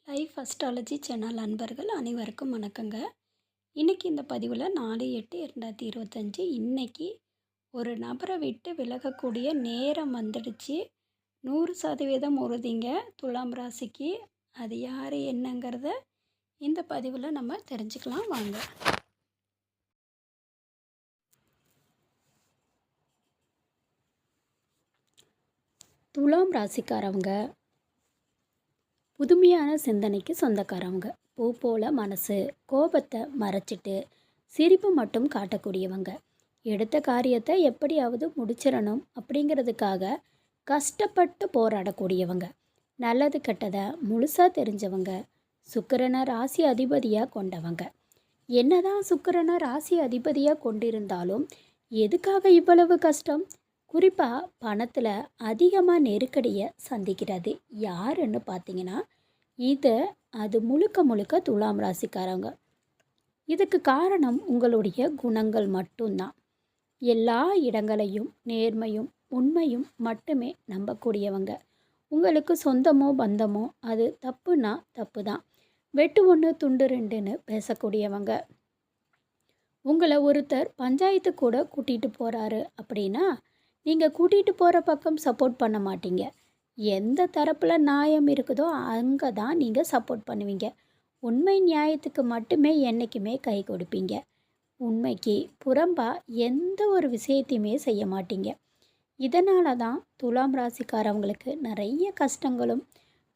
Life astrology channel அன்பர்கள் அனைவருக்கும் வணக்கங்க. இன்றைக்கி இந்த பதிவில் 4/8/2025 இன்றைக்கி ஒரு நபரை விட்டு விலகக்கூடிய நேரம் வந்துடுச்சு. 100% உறுதிங்க துலாம் ராசிக்கு. அது யார் என்னங்கிறத இந்த பதிவில் நம்ம தெரிஞ்சுக்கலாம் வாங்க. துலாம் ராசிக்காரவங்க புதுமையான சிந்தனைக்கு சொந்தக்காரவங்க. பூ போல மனசு, கோபத்தை மறைச்சிட்டு சிரிப்பு மட்டும் காட்டக்கூடியவங்க. எடுத்த காரியத்தை எப்படியாவது முடிச்சிடணும் அப்படிங்கிறதுக்காக கஷ்டப்பட்டு போராடக்கூடியவங்க. நல்லது கெட்டதை முழுசாக தெரிஞ்சவங்க. சுக்கிரனை ராசி அதிபதியாக கொண்டவங்க. என்னதான் சுக்கிரனை ராசி அதிபதியாக கொண்டிருந்தாலும் எதுக்காக இவ்வளவு கஷ்டம்? குறிப்பாக பணத்தில் அதிகமாக நெருக்கடியை சந்திக்கிறது யாருன்னு பார்த்தீங்கன்னா அது முழுக்க முழுக்க துலாம் ராசிக்காரங்க. இதுக்கு காரணம் உங்களுடைய குணங்கள் மட்டும்தான். எல்லா இடங்களையும் நேர்மையும் உண்மையும் மட்டுமே நம்பக்கூடியவங்க. உங்களுக்கு சொந்தமோ பந்தமோ அது தப்புனா தப்பு தான், வெட்டு ஒன்று துண்டு ரெண்டுன்னு பேசக்கூடியவங்க. உங்களை ஒருத்தர் பஞ்சாயத்து கூட கூட்டிகிட்டு போகிறாரு அப்படின்னா நீங்கள் கூட்டிகிட்டு போகிற பக்கம் சப்போர்ட் பண்ண மாட்டீங்க. எந்த தரப்பில் நியாயம் இருக்குதோ அங்கே தான் நீங்கள் சப்போர்ட் பண்ணுவீங்க. உண்மை நியாயத்துக்கு மட்டுமே என்றைக்குமே கை கொடுப்பீங்க. உண்மைக்கு புறம்பாக எந்த ஒரு விஷயத்தையுமே செய்ய மாட்டீங்க. இதனால தான் துலாம் ராசிக்காரவங்களுக்கு நிறைய கஷ்டங்களும்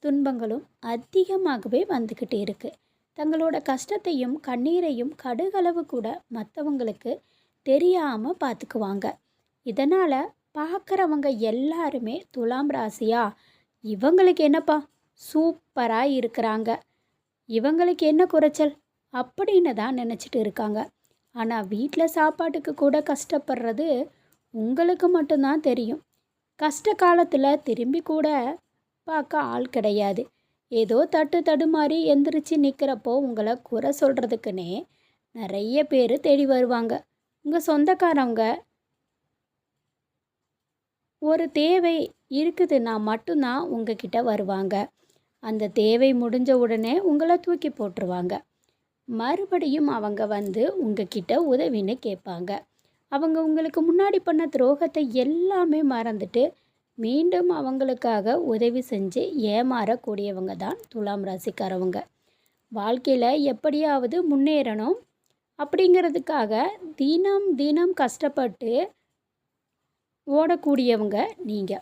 துன்பங்களும் அதிகமாகவே வந்துக்கிட்டு இருக்குது. தங்களோட கஷ்டத்தையும் கண்ணீரையும் கடுகளவு கூட மற்றவங்களுக்கு தெரியாமல் பார்த்துக்குவாங்க. இதனால் பார்க்குறவங்க எல்லாருமே துலாம் ராசியா, இவங்களுக்கு என்னப்பா சூப்பராக இருக்கிறாங்க, இவங்களுக்கு என்ன குறைச்சல் அப்படின்னு தான் நினச்சிட்டு இருக்காங்க. ஆனால் வீட்டில் சாப்பாட்டுக்கு கூட கஷ்டப்படுறது உங்களுக்கு மட்டும்தான் தெரியும். கஷ்ட காலத்தில் திரும்பி கூட பார்க்க ஆள் கிடையாது. ஏதோ தடுமாறி எந்திரிச்சு நிற்கிறப்போ உங்களை குறை சொல்கிறதுக்குன்னே நிறைய பேர் தேடி வருவாங்க. உங்கள் சொந்தக்காரவங்க ஒரு தேவை இருக்குதுன்னா மட்டும்தான் உங்ககிட்ட வருவாங்க. அந்த தேவை முடிஞ்ச உடனே உங்களை தூக்கி போட்டுருவாங்க. மறுபடியும் அவங்க வந்து உங்ககிட்ட உதவின்னு கேட்பாங்க. அவங்க உங்களுக்கு முன்னாடி பண்ண துரோகத்தை எல்லாமே மறந்துட்டு மீண்டும் அவங்களுக்காக உதவி செஞ்சு ஏமாறக்கூடியவங்க தான் துலாம் ராசிக்காரவங்க. வாழ்க்கையில் எப்படியாவது முன்னேறணும் அப்படிங்கிறதுக்காக தினம் தினம் கஷ்டப்பட்டு ஓடக்கூடியவங்க நீங்கள்.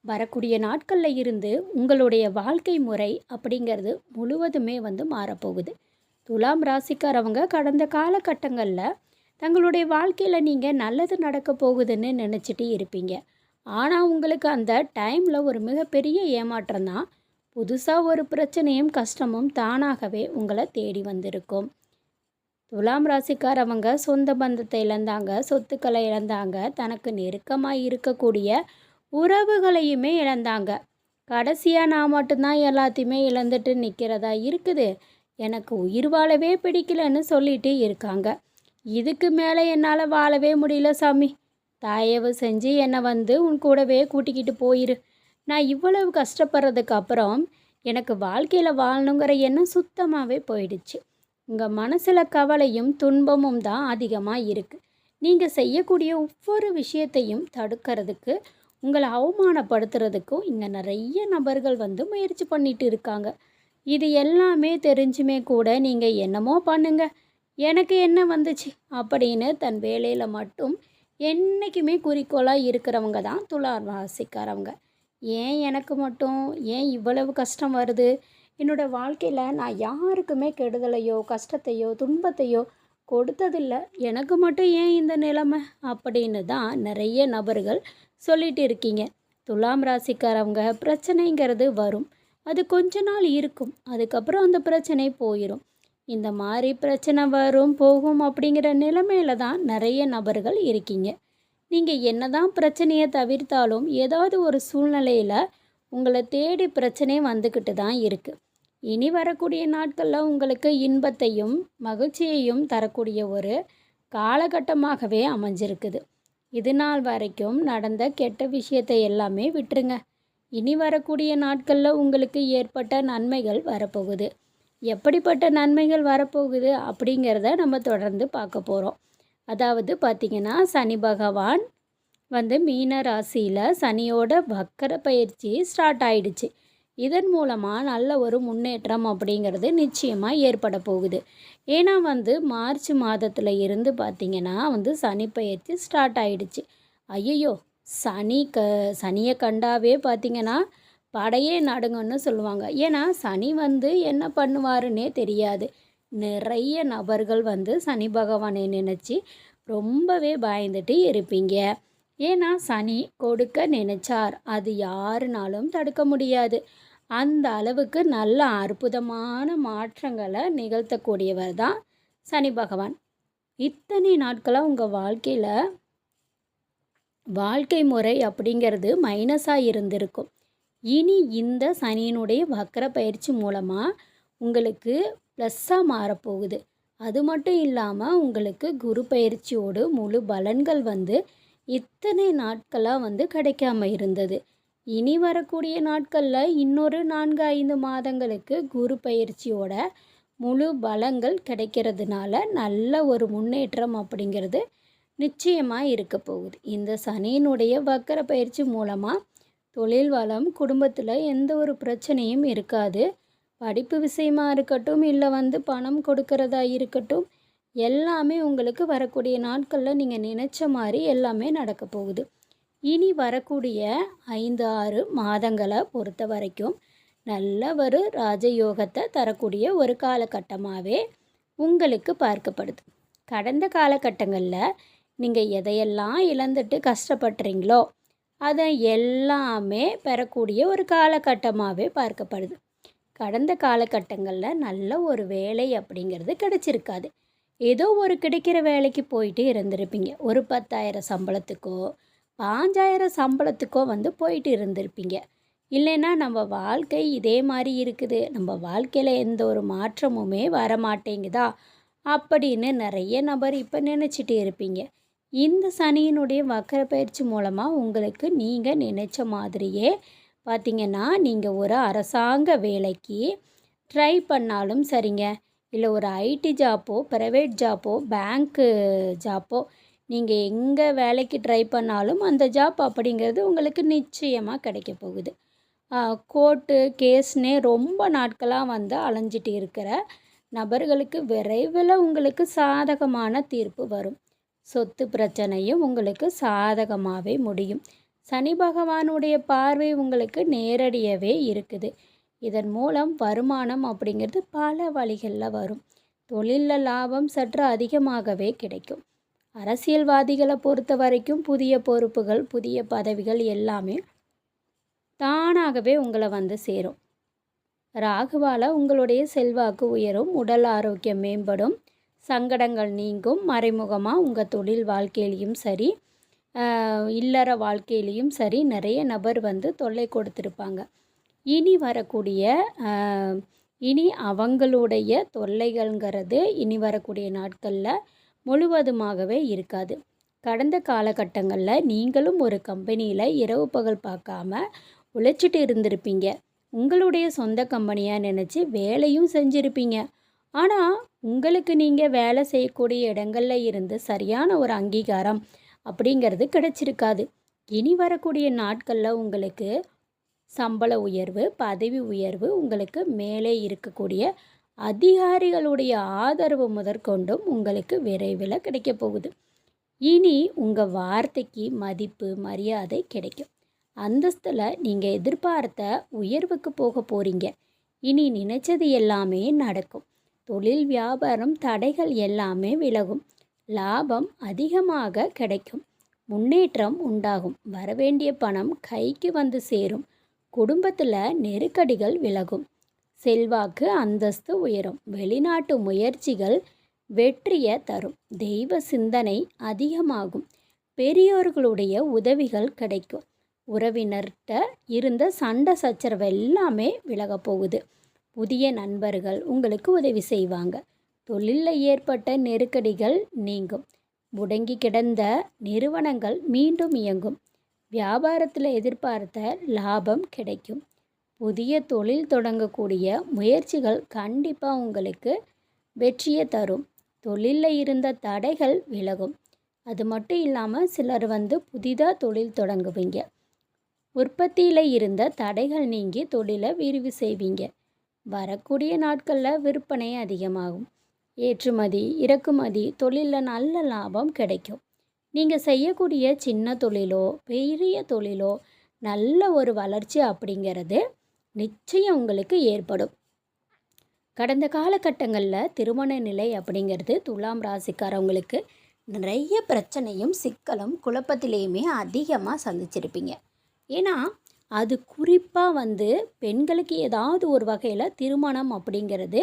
வரக்கூடிய நாட்களில் இருந்து உங்களுடைய வாழ்க்கை முறை அப்படிங்கிறது முழுவதுமே மாறப்போகுது. துலாம் ராசிக்காரவங்க கடந்த காலகட்டங்களில் தங்களுடைய வாழ்க்கையில் நீங்கள் நல்லது நடக்க போகுதுன்னு நினச்சிட்டு இருப்பீங்க. ஆனால் உங்களுக்கு அந்த டைமில் ஒரு மிகப்பெரிய ஏமாற்றம் தான். புதுசாக ஒரு பிரச்சனையும் கஷ்டமும் தானாகவே உங்களை தேடி வந்திருக்கும். துலாம் ராசிக்காரவங்க சொந்த பந்தத்தை இழந்தாங்க, சொத்துக்களை இழந்தாங்க, தனக்கு நெருக்கமாக இருக்கக்கூடிய உறவுகளையுமே இழந்தாங்க. கடைசியாக நான் மட்டும்தான் எல்லாத்தையுமே இழந்துட்டு நிற்கிறதா இருக்குது, எனக்கு உயிர் வாழவே பிடிக்கலன்னு சொல்லிட்டு இருக்காங்க. இதுக்கு மேலே என்னால் வாழவே முடியல சாமி, தயவு செஞ்சு என்னை உன் கூடவே கூட்டிக்கிட்டு போயிரு. நான் இவ்வளவு கஷ்டப்படுறதுக்கு அப்புறம் எனக்கு வாழ்க்கையில் வாழணுங்கிற எண்ணம் சுத்தமாகவே போயிடுச்சு. உங்கள் மனசில் கவலையும் துன்பமும் தான் அதிகமாக இருக்குது. நீங்கள் செய்யக்கூடிய ஒவ்வொரு விஷயத்தையும் தடுக்கிறதுக்கு, உங்களை அவமானப்படுத்துறதுக்கும் இங்கே நிறைய நபர்கள் முயற்சி பண்ணிட்டு இருக்காங்க. இது எல்லாமே தெரிஞ்சுமே கூட நீங்கள் என்னமோ பண்ணுங்க, எனக்கு என்ன வந்துச்சு அப்படின்னு தன் வேலையில் மட்டும் என்றைக்குமே குறிக்கோளாக இருக்கிறவங்க தான் துலாம் ராசிக்காரவங்க. ஏன் எனக்கு மட்டும் ஏன் இவ்வளவு கஷ்டம் வருது? என்னோடய வாழ்க்கையில் நான் யாருக்குமே கெடுதலையோ கஷ்டத்தையோ துன்பத்தையோ கொடுத்ததில்லை, எனக்கு மட்டும் ஏன் இந்த நிலைமை அப்படின்னு தான் நிறைய நபர்கள் சொல்லிட்டு இருக்கீங்க. துலாம் ராசிக்காரவங்க பிரச்சனைங்கிறது வரும், அது கொஞ்ச நாள் இருக்கும், அதுக்கப்புறம் அந்த பிரச்சனை போயிடும். இந்த மாதிரி பிரச்சனை வரும் போகும் அப்படிங்கிற நிலைமையில தான் நிறைய நபர்கள் இருக்கீங்க. நீங்கள் என்ன தான் பிரச்சனையை தவிர்த்தாலும் ஏதாவது ஒரு சூழ்நிலையில் உங்களை தேடி பிரச்சனை வந்துக்கிட்டு தான் இருக்குது. இனி வரக்கூடிய நாட்களில் உங்களுக்கு இன்பத்தையும் மகிழ்ச்சியையும் தரக்கூடிய ஒரு காலகட்டமாகவே அமைஞ்சிருக்குது. இது நாள் வரைக்கும் நடந்த கெட்ட விஷயத்தை எல்லாமே விட்டுருங்க. இனி வரக்கூடிய நாட்களில் உங்களுக்கு ஏற்பட்ட நன்மைகள் வரப்போகுது. எப்படிப்பட்ட நன்மைகள் வரப்போகுது அப்படிங்கிறத நம்ம தொடர்ந்து பார்க்க போகிறோம். அதாவது பார்த்திங்கன்னா, சனி பகவான் மீன ராசியில் சனியோட வக்கர பயிற்சி ஸ்டார்ட் ஆயிடுச்சு. இதன் மூலமாக நல்ல ஒரு முன்னேற்றம் அப்படிங்கிறது நிச்சயமாக ஏற்பட போகுது. ஏன்னா மார்ச் மாதத்தில் இருந்து பார்த்திங்கன்னா சனி பயிற்சி ஸ்டார்ட் ஆயிடுச்சு. ஐயையோ, சனியை கண்டாவே பார்த்திங்கன்னா படையே நடுங்கன்னு சொல்லுவாங்க. ஏன்னா சனி என்ன பண்ணுவாருன்னே தெரியாது. நிறைய நபர்கள் சனி பகவானை நினச்சி ரொம்பவே பயந்துட்டு இருப்பீங்க. ஏன்னா சனி கொடுக்க நினைச்சார், அது யாருனாலும் தடுக்க முடியாது. அந்த அளவுக்கு நல்ல அற்புதமான மாற்றங்களை நிகழ்த்தக்கூடியவர் தான் சனி பகவான். இத்தனை நாட்களாக உங்கள் வாழ்க்கை முறை அப்படிங்கிறது மைனஸாக இருந்திருக்கும். இனி இந்த சனியினுடைய வக்கர பயிற்சி மூலமாக உங்களுக்கு ப்ளஸ்ஸாக மாறப்போகுது. அது மட்டும் இல்லாமல் உங்களுக்கு குரு பயிற்சியோடு முழு பலன்கள் இத்தனை நாட்களாக கிடைக்காம இருந்தது. இனி வரக்கூடிய நாட்களில் இன்னொரு 4-5 மாதங்களுக்கு குரு பயிற்சியோட முழு பலங்கள் கிடைக்கிறதுனால நல்ல ஒரு முன்னேற்றம் அப்படிங்கிறது நிச்சயமாக இருக்க போகுது. இந்த சனியினுடைய வக்கர பயிற்சி மூலமாக தொழில் வளம், குடும்பத்தில் எந்த ஒரு பிரச்சனையும் இருக்காது. படிப்பு விஷயமா இருக்கட்டும், இல்லை பணம் கொடுக்கறதா இருக்கட்டும், எல்லாமே உங்களுக்கு வரக்கூடிய நாட்களில் நீங்கள் நினச்ச மாதிரி எல்லாமே நடக்க போகுது. இனி வரக்கூடிய 5-6 மாதங்களை பொறுத்த வரைக்கும் நல்ல ஒரு ராஜயோகத்தை தரக்கூடிய ஒரு காலகட்டமாகவே உங்களுக்கு பார்க்கப்படுது. கடந்த காலகட்டங்களில் நீங்கள் எதையெல்லாம் இழந்துட்டு கஷ்டப்படுறீங்களோ அதை எல்லாமே பெறக்கூடிய ஒரு காலகட்டமாகவே பார்க்கப்படுது. கடந்த காலகட்டங்களில் நல்ல ஒரு வேலை அப்படிங்கிறது கிடைச்சிருக்காது. ஏதோ ஒரு கிடைக்கிற வேலைக்கு போயிட்டு இருந்திருப்பீங்க. ஒரு 10,000 சம்பளத்துக்கோ 5,000 சம்பளத்துக்கோ போயிட்டு இருந்திருப்பீங்க. இல்லைன்னா நம்ம வாழ்க்கை இதே மாதிரி இருக்குது, நம்ம வாழ்க்கையில் எந்த ஒரு மாற்றமுமே வர மாட்டேங்குதா அப்படின்னு நிறைய நபர் இப்போ நினச்சிட்டு இருப்பீங்க. இந்த சனியினுடைய வக்கர பயிற்சி மூலமாக உங்களுக்கு நீங்கள் நினைச்ச மாதிரியே பார்த்திங்கன்னா, நீங்கள் ஒரு அரசாங்க வேலைக்கு ட்ரை பண்ணாலும் சரிங்க, இல்லை ஒரு ஐடி ஜாப்போ, ப்ரைவேட் ஜாப்போ, பேங்க்கு ஜாப்போ, நீங்கள் எங்கே வேலைக்கு ட்ரை பண்ணாலும் அந்த ஜாப் அப்படிங்கிறது உங்களுக்கு நிச்சயமாக கிடைக்க போகுது. கோர்ட்டு கேஸ்னே ரொம்ப நாட்களாக அலைஞ்சிட்டு இருக்கிற நபர்களுக்கு விரைவில் உங்களுக்கு சாதகமான தீர்ப்பு வரும். சொத்து பிரச்சனையும் உங்களுக்கு சாதகமாகவே முடியும். சனி பகவானுடைய பார்வை உங்களுக்கு நேரடியாகவே இருக்குது. இதன் மூலம் வருமானம் அப்படிங்கிறது பல வழிகளில் வரும். தொழிலில் லாபம் சற்று அதிகமாகவே கிடைக்கும். அரசியல்வாதிகளை பொறுத்த வரைக்கும் புதிய பொறுப்புகள், புதிய பதவிகள் எல்லாமே தானாகவே உங்களை சேரும். ராகுவால் உங்களுடைய செல்வாக்கு உயரும், உடல் ஆரோக்கியம் மேம்படும், சங்கடங்கள் நீங்கும். மறைமுகமாக உங்கள் தொழில் வாழ்க்கையிலையும் சரி, இல்லற வாழ்க்கையிலையும் சரி நிறைய நபர் தொல்லை கொடுத்துருப்பாங்க. இனி அவங்களுடைய தொல்லைகள்ங்கிறது இனி வரக்கூடிய நாட்களில் முழுவதுமாகவே இருக்காது. கடந்த காலகட்டங்களில் நீங்களும் ஒரு கம்பெனியில் இரவு பகல் பார்க்காம உழைச்சிட்டு இருந்திருப்பீங்க. உங்களுடைய சொந்த கம்பெனியாக நினச்சி வேலையும் செஞ்சுருப்பீங்க. ஆனால் உங்களுக்கு நீங்கள் வேலை செய்யக்கூடிய இடங்களில் இருந்து சரியான ஒரு அங்கீகாரம் அப்படிங்கிறது கிடைச்சிருக்காது. இனி வரக்கூடிய நாட்களில் உங்களுக்கு சம்பள உயர்வு, பதவி உயர்வு, உங்களுக்கு மேலே இருக்கக்கூடிய அதிகாரிகளுடைய ஆதரவு முதற்கொண்டும் உங்களுக்கு விரைவில் கிடைக்க போகுது. இனி உங்கள் வார்த்தைக்கு மதிப்பு, மரியாதை கிடைக்கும். அந்தஸ்தில் நீங்கள் எதிர்பார்த்த உயர்வுக்கு போக போகிறீங்க. இனி நினைச்சது எல்லாமே நடக்கும். தொழில் வியாபாரம் தடைகள் எல்லாமே விலகும். லாபம் அதிகமாக கிடைக்கும். முன்னேற்றம் உண்டாகும். வரவேண்டிய பணம் கைக்கு சேரும். குடும்பத்தில் நெருக்கடிகள் விலகும். செல்வாக்கு, அந்தஸ்து உயரும். வெளிநாட்டு முயற்சிகள் வெற்றியை தரும். தெய்வ சிந்தனை அதிகமாகும். பெரியோர்களுடைய உதவிகள் கிடைக்கும். உறவினர்கிட்ட இருந்த சண்டை சச்சரவு எல்லாமே விலக போகுது. புதிய நண்பர்கள் உங்களுக்கு உதவி செய்வாங்க. தொழிலில் ஏற்பட்ட நெருக்கடிகள் நீங்கும். முடங்கி கிடந்த நிறுவனங்கள் மீண்டும் இயங்கும். வியாபாரத்தில் எதிர்பார்த்த லாபம் கிடைக்கும். புதிய தொழில் தொடங்கக்கூடிய முயற்சிகள் கண்டிப்பாக உங்களுக்கு வெற்றியை தரும். தொழிலில் இருந்த தடைகள் விலகும். அது மட்டும் இல்லாமல் சிலர் புதிதாக தொழில் தொடங்குவீங்க. உற்பத்தியில் இருந்த தடைகள் நீங்கி தொழிலை விரிவு செய்வீங்க. வரக்கூடிய நாட்களில் விற்பனை அதிகமாகும். ஏற்றுமதி இறக்குமதி தொழிலில் நல்ல லாபம் கிடைக்கும். நீங்கள் செய்யக்கூடிய சின்ன தொழிலோ பெரிய தொழிலோ நல்ல ஒரு வளர்ச்சி அப்படிங்கிறது நிச்சயம் உங்களுக்கு ஏற்படும். கடந்த காலகட்டங்களில் திருமண நிலை அப்படிங்கிறது துலாம் ராசிக்காரவங்களுக்கு நிறைய பிரச்சனையும் சிக்கலும் குழப்பத்திலையுமே அதிகமாக சந்திச்சிருப்பீங்க. ஏன்னா அது குறிப்பாக பெண்களுக்கு ஏதாவது ஒரு வகையில் திருமணம் அப்படிங்கிறது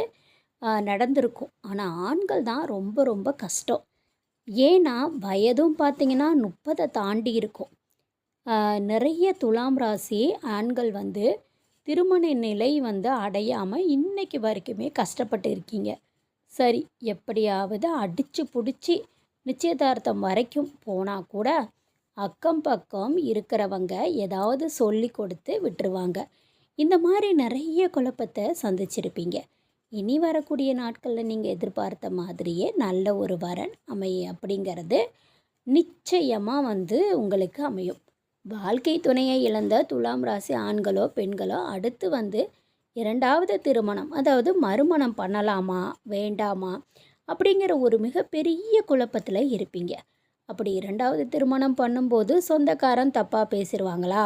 நடந்திருக்கும். ஆனால் ஆண்கள் தான் ரொம்ப ரொம்ப கஷ்டம். ஏன்னா வயதும் பார்த்திங்கன்னா 30 தாண்டி இருக்கும். நிறைய துலாம் ராசி ஆண்கள் திருமண நிலை அடையாமல் இன்னைக்கு வரைக்குமே கஷ்டப்பட்டு இருக்கீங்க. சரி, எப்படியாவது அடித்து பிடிச்சி நிச்சயதார்த்தம் வரைக்கும் போனால் கூட அக்கம் பக்கம் இருக்கிறவங்க ஏதாவது சொல்லி கொடுத்து விட்டுருவாங்க. இந்த மாதிரி நிறைய குழப்பத்தை சந்திச்சிருப்பீங்க. இனி வரக்கூடிய நாட்களில் நீங்கள் எதிர்பார்த்த மாதிரியே நல்ல ஒரு வரன் அமைய அப்படிங்கிறது நிச்சயமாக உங்களுக்கு அமையும். வாழ்க்கை துணையை இழந்த துலாம் ராசி ஆண்களோ பெண்களோ அடுத்து இரண்டாவது திருமணம், அதாவது மறுமணம் பண்ணலாமா வேண்டாமா அப்படிங்கிற ஒரு மிகப்பெரிய குழப்பத்தில் இருப்பீங்க. அப்படி இரண்டாவது திருமணம் பண்ணும்போது சொந்தக்காரன் தப்பாக பேசிடுவாங்களா,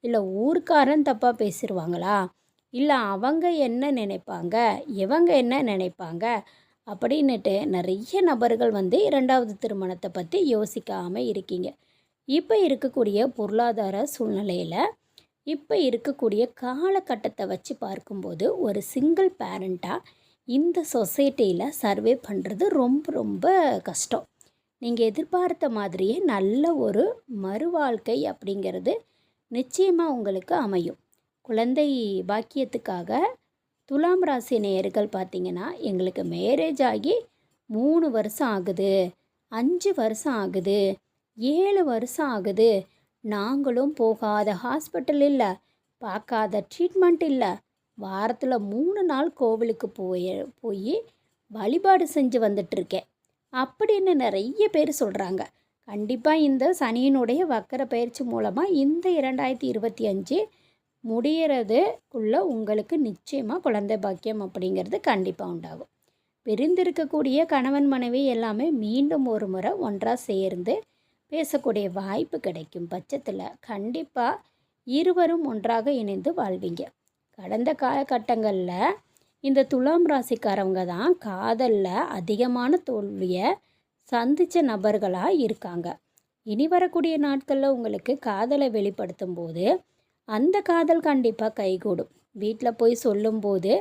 இல்லை ஊர்க்காரன் தப்பாக பேசிடுவாங்களா, இல்லை அவங்க என்ன நினைப்பாங்க இவங்க என்ன நினைப்பாங்க அப்படின்னுட்டு நிறைய நபர்கள் இரண்டாவது திருமணத்தை பற்றி யோசிக்காமல் இருக்கீங்க. இப்போ இருக்கக்கூடிய பொருளாதார சூழ்நிலையில் இப்போ இருக்கக்கூடிய காலகட்டத்தை வச்சு பார்க்கும்போது ஒரு சிங்கிள் பேரண்ட்டாக இந்த சொசைட்டியில் சர்வே பண்ணுறது ரொம்ப ரொம்ப கஷ்டம். நீங்கள் எதிர்பார்த்த மாதிரியே நல்ல ஒரு மறுவாழ்க்கை அப்படிங்கிறது நிச்சயமாக உங்களுக்கு அமையும். குழந்தை பாக்கியத்துக்காக துலாம் ராசி நேயர்கள் பார்த்திங்கன்னா, எங்களுக்கு மேரேஜ் ஆகி 3 வருஷம் ஆகுது, 5 வருஷம் ஆகுது, 7 வருஷம் ஆகுது, நாங்களும் போகாத ஹாஸ்பிட்டல் இல்லை, பார்க்காத ட்ரீட்மெண்ட் இல்லை, வாரத்தில் 3 நாள் கோவிலுக்கு போய் வழிபாடு செஞ்சு வந்துட்டுருக்கேன் அப்படின்னு நிறைய பேர் சொல்கிறாங்க. கண்டிப்பாக இந்த சனியினுடைய வக்கர பயிற்சி மூலமாக இந்த 2025 முடிகிறதுக்குள்ளே உங்களுக்கு நிச்சயமாக குழந்தை பாக்கியம் அப்படிங்கிறது கண்டிப்பாக உண்டாகும். பிரிந்திருக்கக்கூடிய கணவன் மனைவி எல்லாமே மீண்டும் ஒரு முறை ஒன்றாக சேர்ந்து பேசக்கூடிய வாய்ப்பு கிடைக்கும் பட்சத்தில் கண்டிப்பாக இருவரும் ஒன்றாக இணைந்து வாழ்வீங்க. கடந்த காலகட்டங்களில் இந்த துலாம் ராசிக்காரவங்க தான் காதலில் அதிகமான தோல்வியை சந்தித்த நபர்களாக இருக்காங்க. இனி வரக்கூடிய நாட்களில் உங்களுக்கு காதலை வெளிப்படுத்தும் போது அந்த காதல் கண்டிப்பாக கைகூடும். வீட்டில் போய் சொல்லும்போது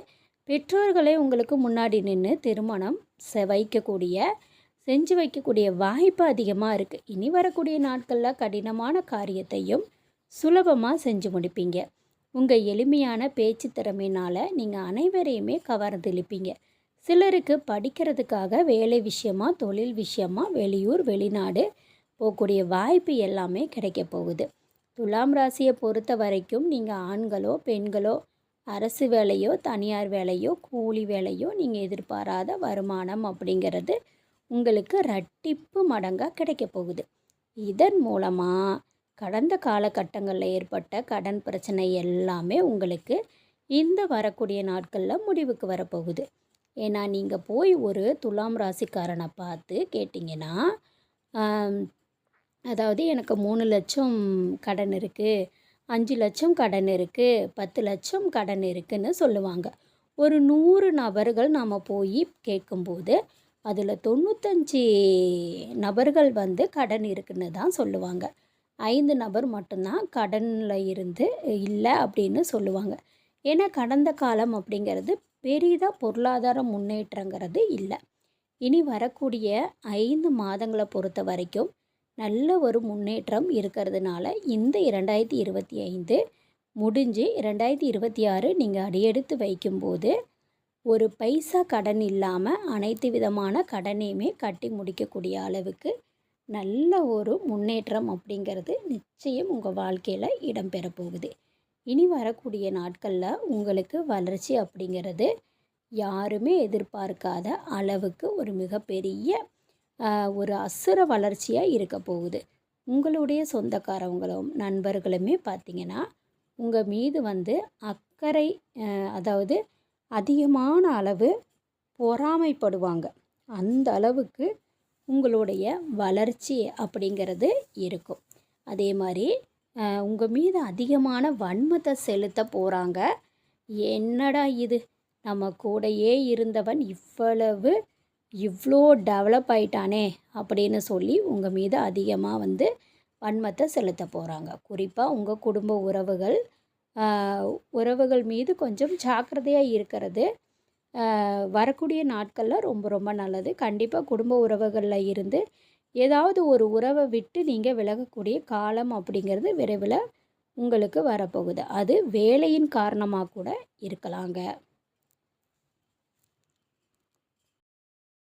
பெற்றோர்களே உங்களுக்கு முன்னாடி நின்று திருமணம் செஞ்சு வைக்கக்கூடிய வாய்ப்பு அதிகமாக இருக்குது. இனி வரக்கூடிய நாட்களில் கடினமான காரியத்தையும் சுலபமாக செஞ்சு முடிப்பீங்க. உங்கள் எளிமையான பேச்சு திறமையினால் நீங்கள் அனைவரையுமே கவர்ந்திழுப்பீங்க. சிலருக்கு படிக்கிறதுக்காக வேலை விஷயமாக தொழில் விஷயமாக வெளியூர் வெளிநாடு போகக்கூடிய வாய்ப்பு எல்லாமே கிடைக்க போகுது. துலாம் ராசியை பொறுத்த வரைக்கும் நீங்கள் ஆண்களோ பெண்களோ அரசு வேலையோ தனியார் வேலையோ கூலி வேலையோ நீங்கள் எதிர்பாராத வருமானம் அப்படிங்கிறது உங்களுக்கு இரட்டிப்பு மடங்காக கிடைக்க போகுது. இதன் மூலமாக கடந்த காலகட்டங்களில் ஏற்பட்ட கடன் பிரச்சனை எல்லாமே உங்களுக்கு இந்த வரக்கூடிய நாட்களில் முடிவுக்கு வரப்போகுது. ஏன்னா நீங்கள் போய் ஒரு துலாம் ராசிக்காரனை பார்த்து கேட்டிங்கன்னா, அதாவது எனக்கு 3 லட்சம் கடன் இருக்குது, 5 லட்சம் கடன் இருக்குது, 10 லட்சம் கடன் இருக்குதுன்னு சொல்லுவாங்க. ஒரு 100 நபர்கள் நாம் போய் கேட்கும்போது அதில் 95 நபர்கள் கடன் இருக்குன்னு தான் சொல்லுவாங்க. 5 நபர் மட்டும்தான் கடனில் இருந்து இல்லை அப்படின்னு சொல்லுவாங்க. ஏன்னா கடந்த காலம் அப்படிங்கிறது பெரிதாக பொருளாதார முன்னேற்றங்கிறது இல்லை. இனி வரக்கூடிய 5 மாதங்களை பொறுத்த வரைக்கும் நல்ல ஒரு முன்னேற்றம் இருக்கிறதுனால இந்த 2025 முடிஞ்சு 2026 நீங்கள் அடியெடுத்து வைக்கும்போது ஒரு பைசா கடன் இல்லாமல் அனைத்து விதமான கடனையுமே கட்டி முடிக்கக்கூடிய அளவுக்கு நல்ல ஒரு முன்னேற்றம் அப்படிங்கிறது நிச்சயம் உங்கள் வாழ்க்கையில் இடம்பெற போகுது. இனி வரக்கூடிய நாட்களில் உங்களுக்கு வளர்ச்சி அப்படிங்கிறது யாருமே எதிர்பார்க்காத அளவுக்கு ஒரு மிகப்பெரிய ஒரு அசுர வளர்ச்சியாக இருக்க போகுது. உங்களுடைய சொந்தக்காரவங்களும் நண்பர்களுமே பார்த்திங்கன்னா உங்கள் மீது வந்து அக்கறை, அதாவது அதிகமான அளவு பொறாமைப்படுவாங்க. அந்த அளவுக்கு உங்களுடைய வளர்ச்சி அப்படிங்கிறது இருக்கும். அதே மாதிரி உங்கள் மீது அதிகமான வன்மத்தை செலுத்த போகிறாங்க. என்னடா இது, நம்ம கூடயே இருந்தவன் இவ்வளோ டெவலப் ஆயிட்டானே அப்படின்னு சொல்லி உங்கள் மீது அதிகமாக வந்து வன்மத்தை செலுத்த போகிறாங்க. குறிப்பாக உங்கள் குடும்ப உறவுகள் மீது கொஞ்சம் ஜாக்கிரதையாக இருக்கிறது வரக்கூடிய நாட்களில் ரொம்ப ரொம்ப நல்லது. கண்டிப்பாக குடும்ப உறவுகளில் இருந்து ஏதாவது ஒரு உறவை விட்டு நீங்கள் விலகக்கூடிய காலம் அப்படிங்கிறது விரைவில் உங்களுக்கு வரப்போகுது. அது வேலையின் காரணமாக கூட இருக்கலாங்க.